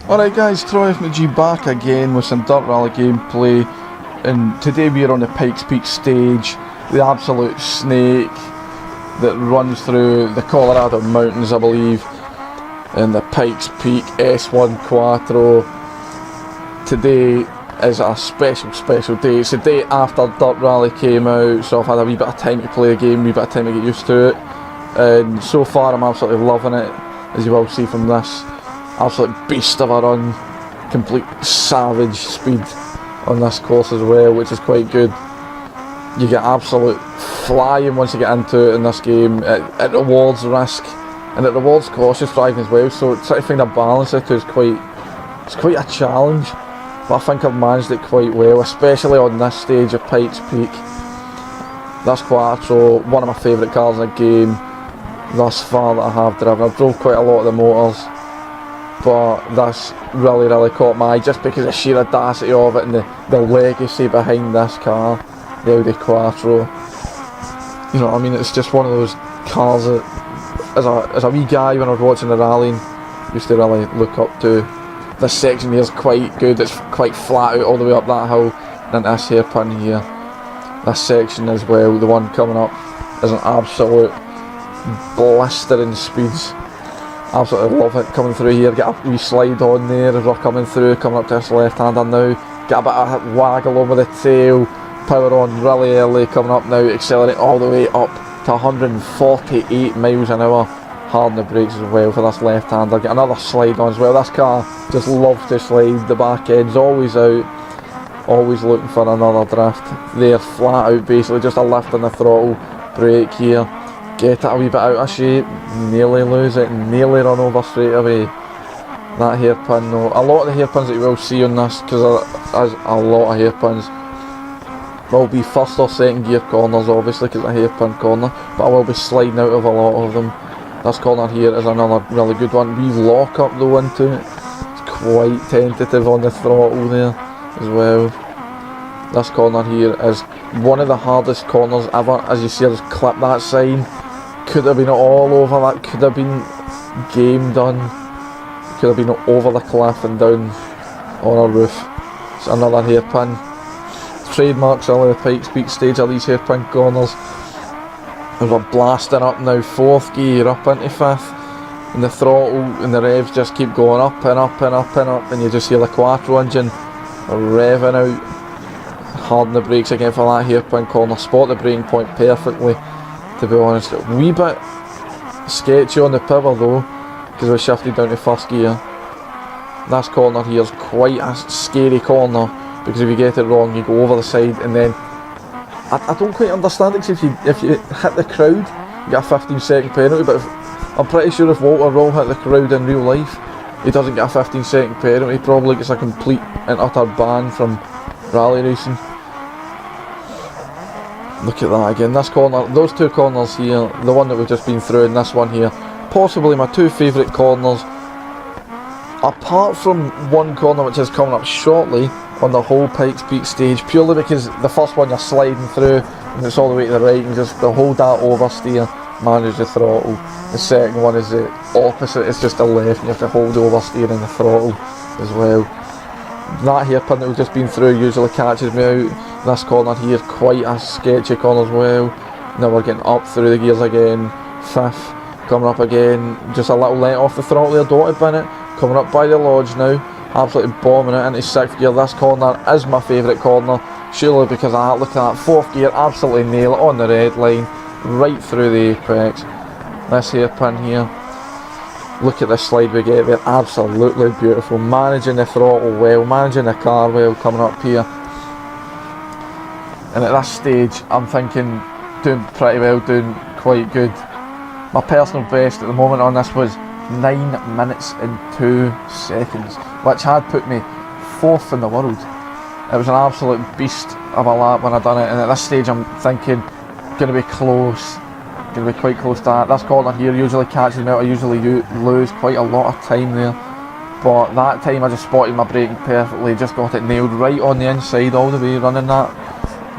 Alright guys, Troyfmcg back again with some Dirt Rally gameplay, and today we are on the Pikes Peak stage, the absolute snake that runs through the Colorado mountains, I believe, in the Pikes Peak S1 Quattro. Today is a special day. It's the day after Dirt Rally came out, so I've had a wee bit of time to play the game, a wee bit of time to get used to it, and so far I'm absolutely loving it, as you will see from this. Absolute beast of a run, complete savage speed on this course as well, which is quite good. You get absolute flying once you get into it in this game. It rewards risk and it rewards cautious driving as well, so trying to find a balance it is quite a challenge, but I think I've managed it quite well, especially on this stage of Pikes Peak. This Quattro, one of my favourite cars in the game thus far that I have driven. I drove quite a lot of the motors, but this really caught my eye just because of the sheer audacity of it and the legacy behind this car, the Audi Quattro. You know what I mean? It's just one of those cars that as a wee guy when I was watching the rallying used to really look up to. This section here is quite good. It's quite flat out all the way up that hill, and this hairpin here, this section as well, the one coming up, is an absolute blistering speeds. Absolutely love it coming through here. Get a wee slide on there as we're coming through, coming up to this left hander now. Get a bit of waggle over the tail, power on really early, coming up now, accelerate all the way up to 148 miles an hour. Hard on the brakes as well for this left hander. Get another slide on as well. This car just loves to slide, the back end's always out, always looking for another drift. There, flat out basically, just a lift on the throttle, brake here. Get it a wee bit out of shape, nearly lose it, nearly run over straight away. That hairpin though, a lot of the hairpins that you will see on this, because there's a lot of hairpins, will be first or second gear corners obviously because it's a hairpin corner, but I will be sliding out of a lot of them. This corner here is another really good one. We lock up though into it, it's quite tentative on the throttle there as well. This corner here is one of the hardest corners ever. As you see, I just clip that sign. Could have been all over that, could have been game done. Could have been over the cliff and down on a roof. It's another hairpin. Trademarks of the Pikes Peak stage are these hairpin corners. And we're blasting up now, 4th gear up into 5th. And the throttle and the revs just keep going up and up and up and up. And you just hear the Quattro engine revving out. Hard on the brakes again for that hairpin corner. Spot the braking point perfectly, to be honest. A wee bit sketchy on the power though, because we shifted down to 1st gear. This corner here is quite a scary corner, because if you get it wrong you go over the side, and then I don't quite understand it, because if you hit the crowd you get a 15-second penalty, but I'm pretty sure if Walter Roll hit the crowd in real life he doesn't get a 15-second penalty. He probably gets a complete and utter ban from rally racing. Look at that again, this corner, those two corners here, the one that we've just been through and this one here, possibly my two favourite corners, apart from one corner which is coming up shortly on the whole Pikes Peak stage, purely because the first one you're sliding through and it's all the way to the right, and just to hold that oversteer, manage the throttle. The second one is the opposite, it's just the left and you have to hold the oversteer and the throttle as well. That hairpin that we've just been through usually catches me out. This corner here, quite a sketchy corner as well. Now we're getting up through the gears again. 5th, coming up again. Just a little let off the throttle there, don't it, Bennett? Coming up by the lodge now. Absolutely bombing it into 6th gear. This corner is my favourite corner, surely because I look at that 4th gear, absolutely nail it on the red line, right through the apex. This hairpin here. Look at this slide we get there, absolutely beautiful. Managing the throttle well, managing the car well coming up here. And at this stage I'm thinking doing pretty well, doing quite good. My personal best at the moment on this was 9 minutes and 2 seconds, which had put me 4th in the world. It was an absolute beast of a lap when I done it, and at this stage I'm thinking going to be close. Going to be quite close to that. This corner here usually catches me out. I usually lose quite a lot of time there, but that time I just spotted my braking perfectly, just got it nailed right on the inside all the way, running that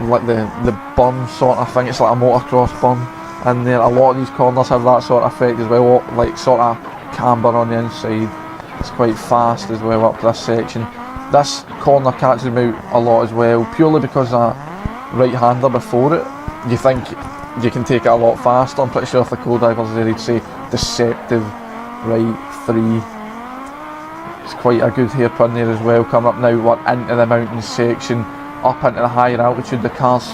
like the bum sort of thing. It's like a motocross bum in there. A lot of these corners have that sort of effect as well, like sort of camber on the inside. It's quite fast as well up this section. This corner catches me out a lot as well, purely because that right-hander before it, you think you can take it a lot faster. I'm pretty sure if the co-divers there, they'd say deceptive right 3. It's quite a good hairpin there as well. Coming up now, we're into the mountain section, up into the higher altitude. The cars,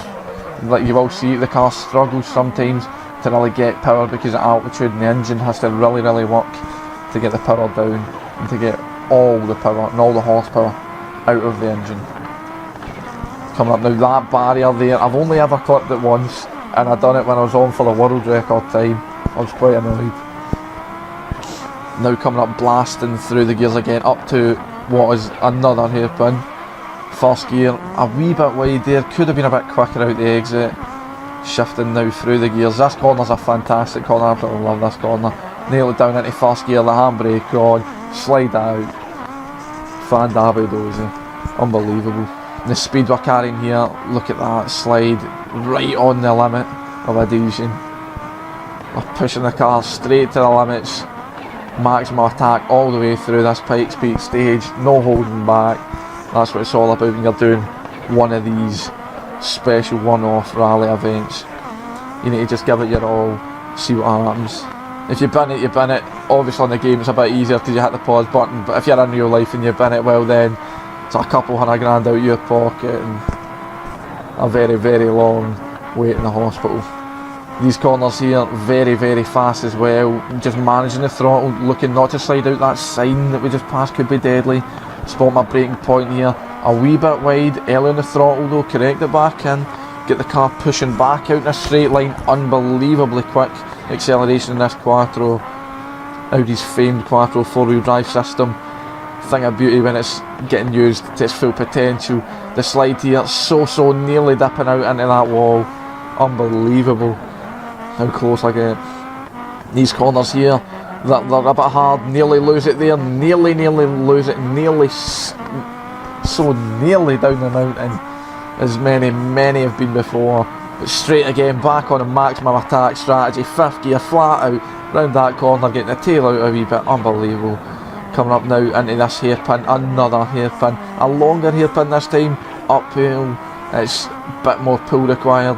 like you will see, the car struggles sometimes to really get power because of altitude, and the engine has to really work to get the power down and to get all the power and all the horsepower out of the engine. Coming up now, that barrier there, I've only ever clipped it once, and I done it when I was on for the world record time. I was quite annoyed. Now coming up, blasting through the gears again, up to what is another hairpin. First gear, a wee bit wide there, could have been a bit quicker out the exit. Shifting now through the gears. This corner's a fantastic corner, I absolutely love this corner. Nail it down into first gear, the handbrake on, slide out. Fandabidozy, unbelievable. The speed we're carrying here, look at that, slide right on the limit of adhesion. We're pushing the car straight to the limits, maximum attack all the way through this Pikes Peak stage, no holding back. That's what it's all about when you're doing one of these special one-off rally events. You need to just give it your all, see what happens. If you bin it, you bin it. Obviously in the game it's a bit easier because you hit the pause button, but if you're in real life and you bin it, well then it's a couple $100 grand out your pocket and a very long wait in the hospital. These corners here, very fast as well. Just managing the throttle, looking not to slide out that sign that we just passed, could be deadly. Spot my braking point here, a wee bit wide, early on the throttle though, correct it back in. Get the car pushing back out in a straight line, unbelievably quick acceleration in this Quattro. Audi's famed Quattro 4-wheel drive system. Thing of beauty when it's getting used to its full potential. The slide here, so nearly dipping out into that wall. Unbelievable how close I get. These corners here, they're a bit hard, nearly lose it there, nearly lose it, nearly so nearly down the mountain as many have been before. But straight again, back on a maximum attack strategy, 5th gear, flat out, round that corner, getting the tail out a wee bit, unbelievable. Coming up now into this hairpin, another hairpin, a longer hairpin this time, uphill, it's a bit more pull required.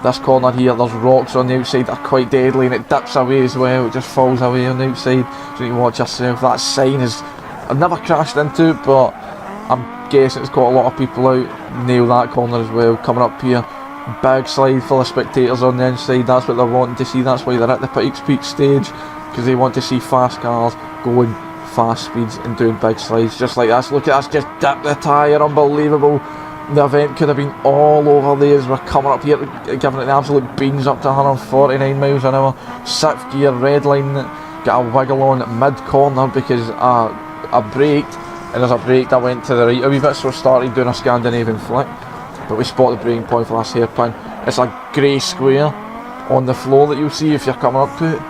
This corner here, there's rocks on the outside that are quite deadly and it dips away as well, it just falls away on the outside, so you need to watch yourself. That sign is, I've never crashed into it, but I'm guessing it's got a lot of people out. Nail that corner as well. Coming up here, big slide full of spectators on the inside, that's what they're wanting to see, that's why they're at the Pikes Peak stage, because they want to see fast cars going fast speeds and doing big slides just like this. Look at us just dip the tyre, unbelievable. The event could have been all over there as we're coming up here, giving it the absolute beans up to 149 miles an hour. 6th gear, red line, got a wiggle on mid corner because I braked, and as I braked I went to the right a wee bit, so I started doing a Scandinavian flick. But we spot the braking point for this hairpin. It's a grey square on the floor that you'll see if you're coming up to it,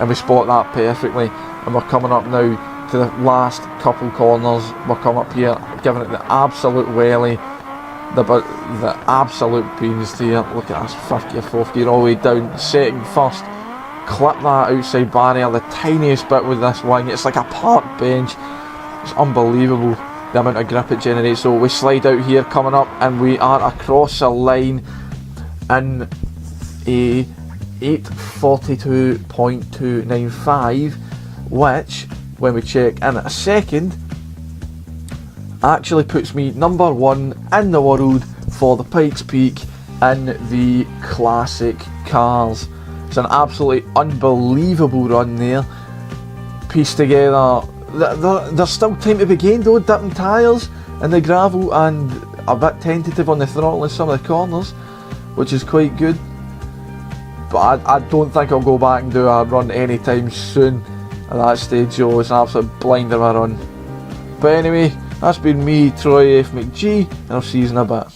and we spot that perfectly. And we're coming up now to the last couple corners. We're coming up here, giving it the absolute welly, the absolute beans here. Look at this, 5th gear, 4th gear, all the way down, second, first. Clip that outside barrier, the tiniest bit with this wing. It's like a park bench. It's unbelievable the amount of grip it generates. So we slide out here, coming up, and we are across the line in a 8:42.295, which, when we check in a second, actually puts me number 1 in the world for the Pikes Peak in the classic cars. It's an absolutely unbelievable run there, pieced together. There's still time to be gained though, dipping tyres in the gravel and a bit tentative on the throttle in some of the corners, which is quite good. But I don't think I'll go back and do a run anytime soon at that stage, so it's an absolute blinder of a run. But anyway, that's been me, Troyfmcg, and I'll see you in a bit.